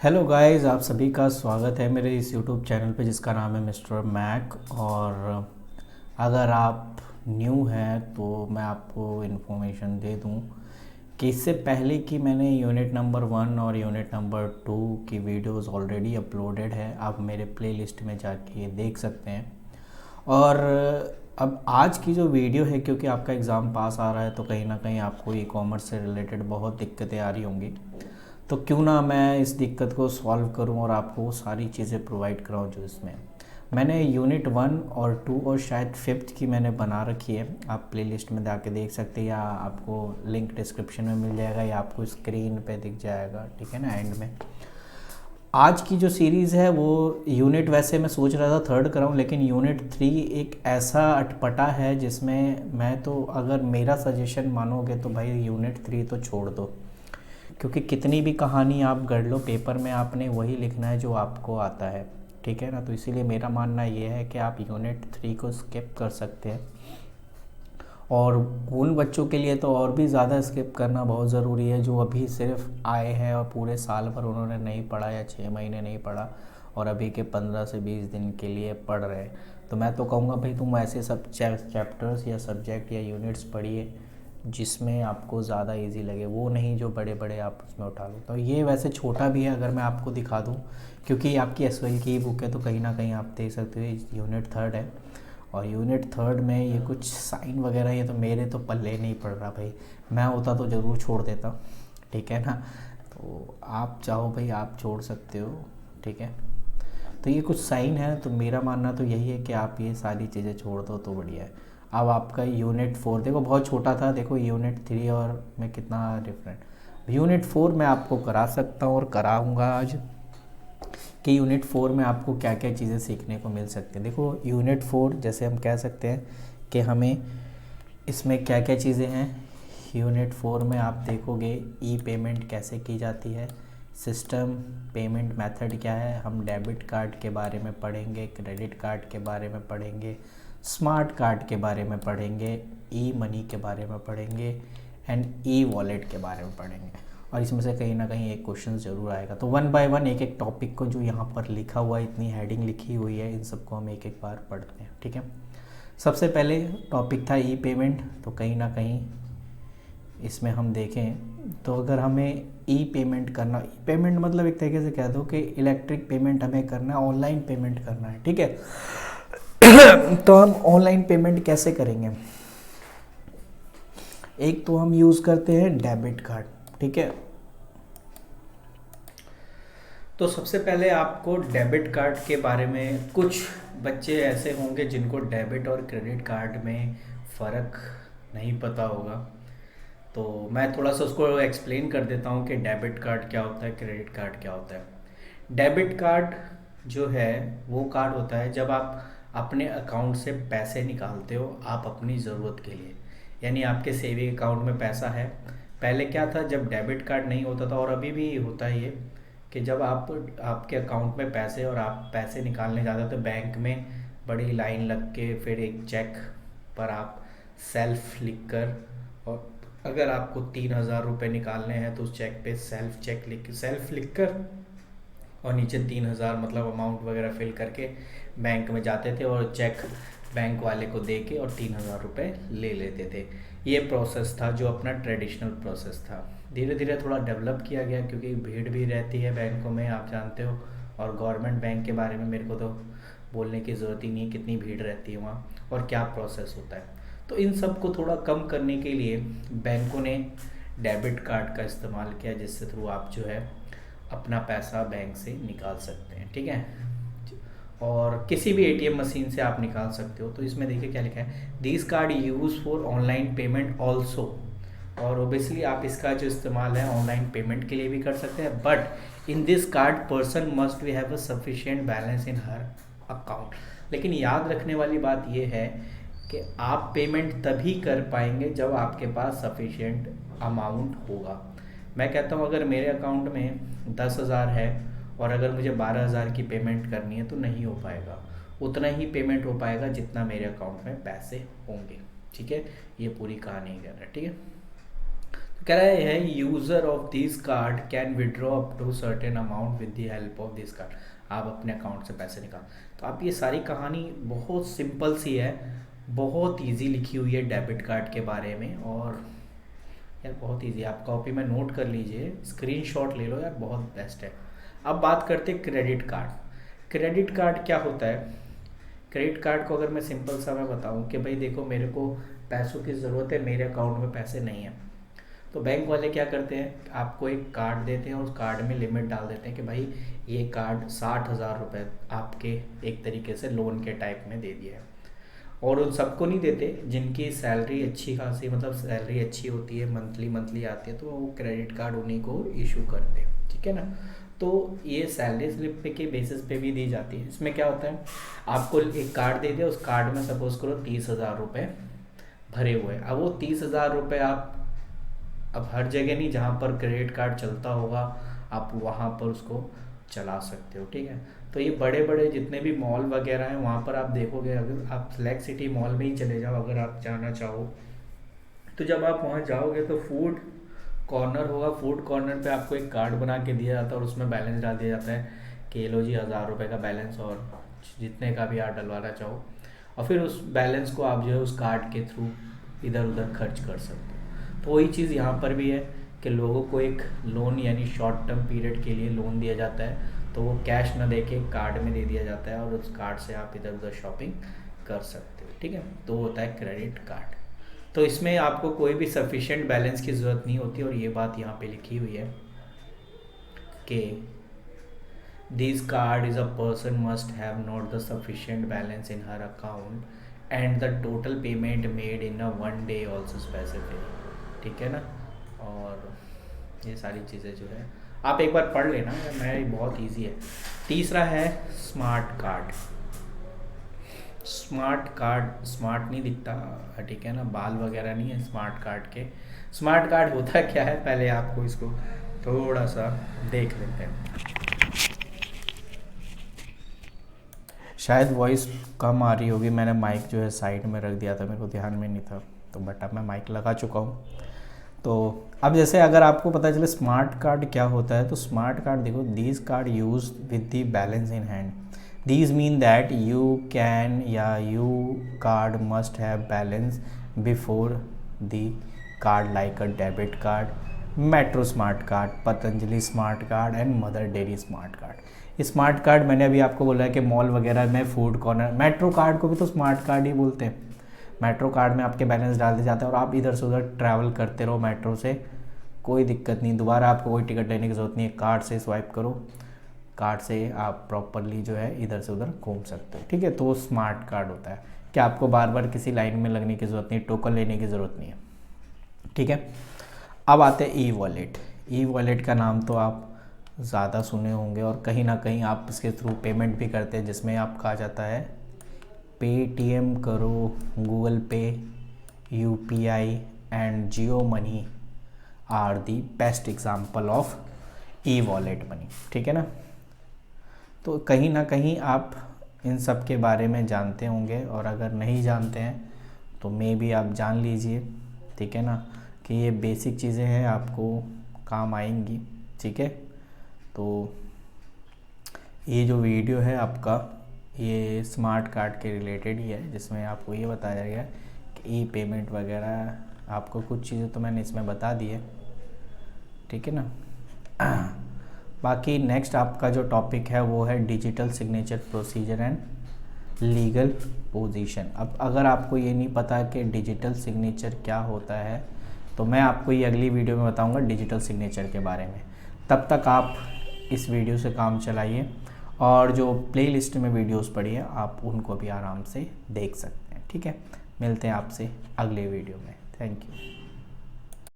Hello guys, आप सभी का स्वागत है मेरे इस यूट्यूब चैनल पे जिसका नाम है मिस्टर मैक। और अगर आप न्यू हैं तो मैं आपको इन्फॉर्मेशन दे दूं कि इससे पहले कि मैंने यूनिट नंबर 1 और यूनिट नंबर 2 की वीडियोस ऑलरेडी अपलोडेड है। आप मेरे प्लेलिस्ट में जाके ये देख सकते हैं। और अब आज की जो वीडियो है, क्योंकि आपका एग्ज़ाम पास आ रहा है तो कहीं ना कहीं आपको ई कॉमर्स से रिलेटेड बहुत दिक्कतें आ रही होंगी। तो क्यों ना मैं इस दिक्कत को सॉल्व करूं और आपको वो सारी चीज़ें प्रोवाइड कराऊं जो इसमें मैंने यूनिट 1 और 2 और शायद 5th की मैंने बना रखी है। आप प्लेलिस्ट में जाके देख सकते हैं, या आपको लिंक डिस्क्रिप्शन में मिल जाएगा, या आपको स्क्रीन पे दिख जाएगा, ठीक है ना, एंड में। आज की जो सीरीज़ है वो यूनिट, वैसे मैं सोच रहा था थर्ड कराऊं, लेकिन यूनिट 3 एक ऐसा अटपटा है जिसमें मैं तो, अगर मेरा सजेशन मानोगे तो भाई यूनिट 3 तो छोड़ दो। क्योंकि कितनी भी कहानी आप गढ़ लो, पेपर में आपने वही लिखना है जो आपको आता है, ठीक है ना। तो इसीलिए मेरा मानना ये है कि आप यूनिट 3 को स्किप कर सकते हैं। और उन बच्चों के लिए तो और भी ज़्यादा स्किप करना बहुत ज़रूरी है जो अभी सिर्फ आए हैं और पूरे साल भर उन्होंने नहीं पढ़ा या 6 महीने नहीं पढ़ा और अभी के 15 से 20 दिन के लिए पढ़ रहे हैं। तो मैं तो कहूँगा भाई तुम ऐसे सब चैप्टर्स या सब्जेक्ट या यूनिट्स पढ़िए जिसमें आपको ज़्यादा इजी लगे, वो नहीं जो बड़े बड़े आप उसमें उठा लो। तो ये वैसे छोटा भी है, अगर मैं आपको दिखा दूँ, क्योंकि आपकी एसवाई की ही बुक है तो कहीं ना कहीं आप देख सकते हो यूनिट 3 है। और यूनिट 3 में ये कुछ साइन वगैरह, ये तो मेरे तो पल्ले नहीं पड़ रहा भाई। मैं होता तो ज़रूर छोड़ देता, ठीक है ना। तो आप चाहो भाई आप छोड़ सकते हो, ठीक है। तो ये कुछ साइन है, तो मेरा मानना तो यही है कि आप ये सारी चीज़ें छोड़ दो तो बढ़िया है। अब आपका यूनिट 4 देखो बहुत छोटा था, देखो यूनिट 3 और में कितना डिफरेंट। यूनिट 4 मैं आपको करा सकता हूँ और कराऊँगा आज, कि यूनिट 4 में आपको क्या क्या चीज़ें सीखने को मिल सकती हैं। देखो यूनिट 4 जैसे हम कह सकते हैं कि हमें इसमें क्या क्या चीज़ें हैं। यूनिट 4 में आप देखोगे ई पेमेंट कैसे की जाती है, सिस्टम पेमेंट मेथड क्या है, हम डेबिट कार्ड के बारे में पढ़ेंगे, क्रेडिट कार्ड के बारे में पढ़ेंगे, स्मार्ट कार्ड के बारे में पढ़ेंगे, ई मनी के बारे में पढ़ेंगे, एंड ई वॉलेट के बारे में पढ़ेंगे। और इसमें से कहीं ना कहीं एक क्वेश्चन ज़रूर आएगा। तो वन बाय वन एक एक टॉपिक को जो यहाँ पर लिखा हुआ है, इतनी हेडिंग लिखी हुई है, इन सबको हम एक एक बार पढ़ते हैं, ठीक है। सबसे पहले टॉपिक था ई पेमेंट। तो कहीं ना कहीं इसमें हम देखें तो अगर हमें ई पेमेंट करना, ई पेमेंट मतलब एक तरीके से कह दो कि इलेक्ट्रिक पेमेंट हमें करना है, ऑनलाइन पेमेंट करना है, ठीक है। तो हम ऑनलाइन पेमेंट कैसे करेंगे। एक तो हम यूज़ करते हैं डेबिट कार्ड, ठीक है। तो सबसे पहले आपको डेबिट कार्ड के बारे में, कुछ बच्चे ऐसे होंगे जिनको डेबिट और क्रेडिट कार्ड में फ़र्क नहीं पता होगा। तो मैं थोड़ा सा उसको एक्सप्लेन कर देता हूँ कि डेबिट कार्ड क्या होता है, क्रेडिट कार्ड क्या होता है। डेबिट कार्ड जो है वो कार्ड होता है जब आप अपने अकाउंट से पैसे निकालते हो आप अपनी ज़रूरत के लिए, यानी आपके सेविंग अकाउंट में पैसा है। पहले क्या था, जब डेबिट कार्ड नहीं होता था, और अभी भी होता है ये, कि जब आप आपके अकाउंट में पैसे और आप पैसे निकालने जाते हो तो बैंक में बड़ी लाइन लग के फिर एक चेक पर आप सेल्फ लिख कर, और अगर आपको 3,000 रुपये निकालने हैं तो उस चेक पे सेल्फ लिख कर और नीचे 3,000 मतलब अमाउंट वगैरह फिल करके बैंक में जाते थे और चेक बैंक वाले को दे के और 3,000 रुपये ले लेते थे। ये प्रोसेस था जो अपना ट्रेडिशनल प्रोसेस था। धीरे धीरे थोड़ा डेवलप किया गया क्योंकि भीड़ भी रहती है बैंकों में, आप जानते हो। और गवर्नमेंट बैंक के बारे में मेरे को तो बोलने की ज़रूरत ही नहीं, कितनी भीड़ रहती है वहाँ और क्या प्रोसेस होता है। तो इन सब को थोड़ा कम करने के लिए बैंकों ने डेबिट कार्ड का इस्तेमाल किया, जिससे थ्रू आप जो है अपना पैसा बैंक से निकाल सकते हैं, ठीक है। और किसी भी एटीएम मशीन से आप निकाल सकते हो। तो इसमें देखिए क्या लिखा है, this card use for online payment also. और ओबियसली आप इसका जो इस्तेमाल है ऑनलाइन पेमेंट के लिए भी कर सकते हैं, but in this card person must be have a sufficient balance in her account. लेकिन याद रखने वाली बात यह है कि आप पेमेंट तभी कर पाएंगे जब आपके पास सफिशिएंट अमाउंट होगा। मैं कहता हूँ अगर मेरे अकाउंट में 10,000 है और अगर मुझे 12,000 की पेमेंट करनी है तो नहीं हो पाएगा, उतना ही पेमेंट हो पाएगा जितना मेरे अकाउंट में पैसे होंगे, ठीक है। ये पूरी कहानी कह रहा है, ठीक है। कह रहा है user of this card can withdraw up to certain amount with the help of this card. आप अपने अकाउंट से पैसे निकाल। तो आप ये सारी कहानी बहुत सिंपल सी है, बहुत इजी लिखी हुई है डेबिट कार्ड के बारे में। और यार बहुत इजी, आप कॉपी में नोट कर लीजिए, स्क्रीनशॉट ले लो यार, बहुत बेस्ट है। अब बात करते हैं क्रेडिट कार्ड। क्रेडिट कार्ड क्या होता है? क्रेडिट कार्ड को अगर मैं सिंपल सा मैं बताऊं कि भाई देखो मेरे को पैसों की ज़रूरत है, मेरे अकाउंट में पैसे नहीं हैं, तो बैंक वाले क्या करते हैं, आपको एक कार्ड देते हैं और उस कार्ड में लिमिट डाल देते हैं कि भाई ये कार्ड 60,000 रुपये आपके एक तरीके से लोन के टाइप में दे दिया है। और उन सबको नहीं देते, जिनकी सैलरी अच्छी खासी, मतलब सैलरी अच्छी होती है, मंथली मंथली आती है, तो वो क्रेडिट कार्ड उन्हीं को इशू करते हैं, ठीक है ना। तो ये सैलरी स्लिप पे के बेसिस पे भी दी जाती है। इसमें क्या होता है, आपको एक कार्ड दे दिया, उस कार्ड में सपोज करो 30,000 रुपये भरे हुए हैं। अब वो 30,000 रुपये आप अब हर जगह नहीं, जहाँ पर क्रेडिट कार्ड चलता होगा आप वहाँ पर उसको चला सकते हो, ठीक है। तो ये बड़े बड़े जितने भी मॉल वगैरह हैं वहाँ पर आप देखोगे, अगर आप फ्लैग सिटी मॉल में ही चले जाओ अगर आप जाना चाहो, तो जब आप वहाँ जाओगे तो फूड कॉर्नर होगा, फूड कॉर्नर पे आपको एक कार्ड बना के दिया जाता है और उसमें बैलेंस डाल दिया जाता है कि लो जी 1,000 रुपये का बैलेंस, और जितने का भी आप डलवाना चाहो, और फिर उस बैलेंस को आप जो है उस कार्ड के थ्रू इधर उधर खर्च कर सकते हो। तो वही चीज़ यहाँ पर भी है कि लोगों को एक लोन यानी शॉर्ट टर्म पीरियड के लिए लोन दिया जाता है, तो वो कैश ना दे के कार्ड में दे दिया जाता है और उस कार्ड से आप इधर उधर शॉपिंग कर सकते हो, ठीक है। तो होता है क्रेडिट कार्ड। तो इसमें आपको कोई भी सफिशिएंट बैलेंस की ज़रूरत नहीं होती, और ये बात यहाँ पे लिखी हुई है कि this card is a person must have not the sufficient balance in her account and the total payment made in a 1 day also specify, ठीक है ना। और ये सारी चीज़ें जो है आप एक बार पढ़ लेना, मैं बहुत इजी है। तीसरा है smart card. Smart card smart नहीं दिखता, ठीक है ना, बाल वगैरह नहीं है स्मार्ट कार्ड के। स्मार्ट कार्ड होता क्या है, पहले आपको इसको थोड़ा सा देख लेते हैं। शायद वॉइस कम आ रही होगी, मैंने माइक जो है साइड में रख दिया था, मेरे को ध्यान में नहीं था, तो बट अब मैं माइक लगा चुका हूँ। तो अब जैसे अगर आपको पता चले स्मार्ट कार्ड क्या होता है, तो स्मार्ट कार्ड देखो, these card use with the balance in hand. These mean that you can या you card must have balance before the card like a debit card, metro smart card, Patanjali smart card and Mother Dairy smart card. Smart card मैंने अभी आपको बोला है कि mall वगैरह में, food corner, metro card को भी तो स्मार्ट कार्ड ही बोलते हैं। मेट्रो कार्ड में आपके बैलेंस डाल दिया जाता है और आप इधर से उधर ट्रैवल करते रहो मेट्रो से, कोई दिक्कत नहीं, दोबारा आपको कोई टिकट लेने की ज़रूरत नहीं है। कार्ड से स्वाइप करो, कार्ड से आप प्रॉपरली जो है इधर से उधर घूम सकते हो, ठीक है। तो स्मार्ट कार्ड होता है कि आपको बार बार किसी लाइन में लगने की ज़रूरत नहीं, टोकन लेने की ज़रूरत नहीं है, ठीक है। अब आते हैं ई वॉलेट। ई वॉलेट का नाम तो आप ज़्यादा सुने होंगे और कहीं ना कहीं आप इसके थ्रू पेमेंट भी करते हैं, जिसमें आप कहा जाता है पेटीएम करो, Google pay, UPI and Jio money are the best example of e wallet money, ठीक है ना। तो कहीं ना कहीं आप इन सब के बारे में जानते होंगे, और अगर नहीं जानते हैं तो मे बी आप जान लीजिए, ठीक है ना, कि ये बेसिक चीज़ें हैं, आपको काम आएंगी, ठीक है। तो ये जो वीडियो है आपका, ये स्मार्ट कार्ड के रिलेटेड ही है, जिसमें आपको ये बताया गया कि ई पेमेंट वगैरह, आपको कुछ चीज़ें तो मैंने इसमें बता दी है, ठीक है ना। बाकी नेक्स्ट आपका जो टॉपिक है वो है digital signature procedure and legal position. अब अगर आपको ये नहीं पता कि डिजिटल सिग्नेचर क्या होता है, तो मैं आपको ये अगली वीडियो में बताऊंगा डिजिटल सिग्नेचर के बारे में। तब तक आप इस वीडियो से काम चलाइए, और जो प्लेलिस्ट में वीडियोस पड़ी है आप उनको भी आराम से देख सकते हैं, ठीक है। मिलते हैं आपसे अगले वीडियो में, थैंक यू।